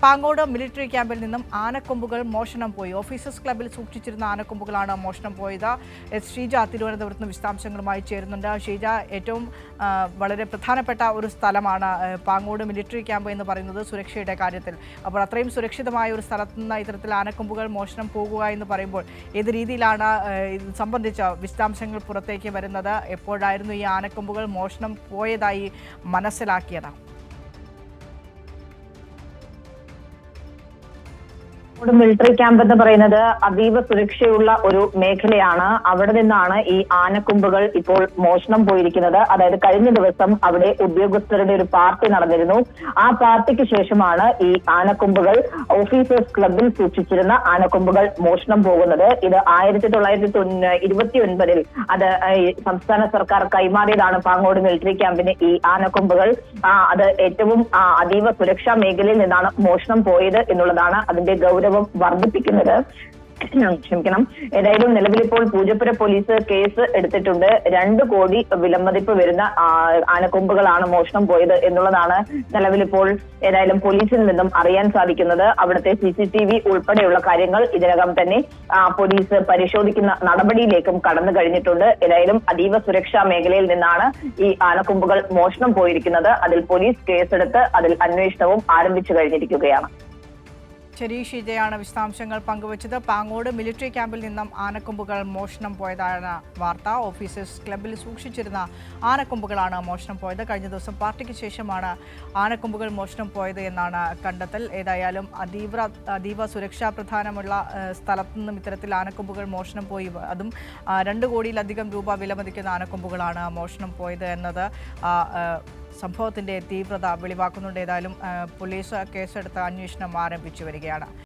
Pangode military ക്യാമ്പിൽ നിന്നും ആനക്കൊമ്പുകൾ മോഷണം പോയി. ഓഫീസേഴ്സ് ക്ലബ്ബിൽ സൂക്ഷിച്ചിരുന്ന ആനക്കൊമ്പുകളാണ് മോഷണം പോയത്. ഷീജ തിരുവനന്തപുരത്ത് നിന്ന് വിശദാംശങ്ങളുമായി ചേരുന്നുണ്ട്. ഷീജ, ഏറ്റവും വളരെ പ്രധാനപ്പെട്ട ഒരു സ്ഥലമാണ് പാങ്ങോട് മിലിറ്ററി ക്യാമ്പ് എന്ന് പറയുന്നത് സുരക്ഷയുടെ കാര്യത്തിൽ. അപ്പോൾ അത്രയും സുരക്ഷിതമായ ഒരു സ്ഥലത്ത് നിന്ന് ഇത്തരത്തിൽ ആനക്കൊമ്പുകൾ മോഷണം പോകുക എന്ന് പറയുമ്പോൾ ഏത് രീതിയിലാണ് ഇത് സംബന്ധിച്ച വിശദാംശങ്ങൾ പുറത്തേക്ക് വരുന്നത്? എപ്പോഴായിരുന്നു ഈ ആനക്കൊമ്പുകൾ മോഷണം പോയതായി മനസ്സിലാക്കിയത്? മിലിറ്ററി ക്യാമ്പ് എന്ന് പറയുന്നത് അതീവ സുരക്ഷയുള്ള ഒരു മേഖലയാണ്. അവിടെ നിന്നാണ് ഈ ആനക്കൊമ്പുകൾ ഇപ്പോൾ മോഷണം പോയിരിക്കുന്നത്. അതായത് കഴിഞ്ഞ ദിവസം അവിടെ ഉദ്യോഗസ്ഥരുടെ ഒരു പാർട്ടി നടന്നിരുന്നു. ആ പാർട്ടിക്ക് ശേഷമാണ് ഈ ആനക്കൊമ്പുകൾ ഓഫീസേഴ്സ് ക്ലബിൽ സൂക്ഷിച്ചിരുന്ന ആനക്കൊമ്പുകൾ മോഷണം പോകുന്നത്. ഇത് 1929 അത് സംസ്ഥാന സർക്കാർ കൈമാറിയതാണ് പാങ്ങോട് മിലിറ്ററി ക്യാമ്പിന് ഈ ആനക്കൊമ്പുകൾ. അത് ഏറ്റവും അതീവ സുരക്ഷാ മേഖലയിൽ നിന്നാണ് മോഷണം പോയത് എന്നുള്ളതാണ് അതിന്റെ ഗൗരവം വർദ്ധിപ്പിക്കുന്നത്. ക്ഷമിക്കണം. ഏതായാലും നിലവിലിപ്പോൾ പൂജപ്പുര പോലീസ് കേസ് എടുത്തിട്ടുണ്ട്. 2 കോടി വിലമതിപ്പ് വരുന്ന ആനക്കൊമ്പുകളാണ് മോഷണം പോയത് എന്നുള്ളതാണ് നിലവിലിപ്പോൾ ഏതായാലും പോലീസിൽ നിന്നും അറിയാൻ സാധിക്കുന്നത്. അവിടുത്തെ CCTV ഉൾപ്പെടെയുള്ള കാര്യങ്ങൾ ഇതിനകം തന്നെ പോലീസ് പരിശോധിക്കുന്ന നടപടിയിലേക്കും കടന്നു കഴിഞ്ഞിട്ടുണ്ട്. ഏതായാലും അതീവ സുരക്ഷാ മേഖലയിൽ നിന്നാണ് ഈ ആനക്കൊമ്പുകൾ മോഷണം പോയിരിക്കുന്നത്. അതിൽ പോലീസ് കേസെടുത്ത് അതിൽ അന്വേഷണവും ആരംഭിച്ചു കഴിഞ്ഞിരിക്കുകയാണ്. ശരി, ഷീജയാണ് വിശദാംശങ്ങൾ പങ്കുവച്ചത്. പാങ്ങോട് മിലിറ്ററി ക്യാമ്പിൽ നിന്നും ആനക്കൊമ്പുകൾ മോഷണം പോയതാണ് വാർത്ത. ഓഫീസേഴ്സ് ക്ലബ്ബിൽ സൂക്ഷിച്ചിരുന്ന ആനക്കൊമ്പുകളാണ് മോഷണം പോയത്. കഴിഞ്ഞ ദിവസം പാർട്ടിക്ക് ശേഷമാണ് ആനക്കൊമ്പുകൾ മോഷണം പോയത് എന്നാണ് കണ്ടെത്തൽ. ഏതായാലും അതീവ സുരക്ഷാ പ്രധാനമുള്ള സ്ഥലത്തു നിന്നും ഇത്തരത്തിൽ ആനക്കൊമ്പുകൾ മോഷണം പോയി. അതും 2 കോടിയിലധികം രൂപ വിലമതിക്കുന്ന ആനക്കൊമ്പുകളാണ് മോഷണം പോയത് എന്നത് സംഭവത്തിന്റെ തീവ്രത വെളിവാക്കുന്നുണ്ട്. ഏതായാലും പോലീസ് കേസെടുത്ത് അന്വേഷണം ആരംഭിച്ചു വരികയാണ്.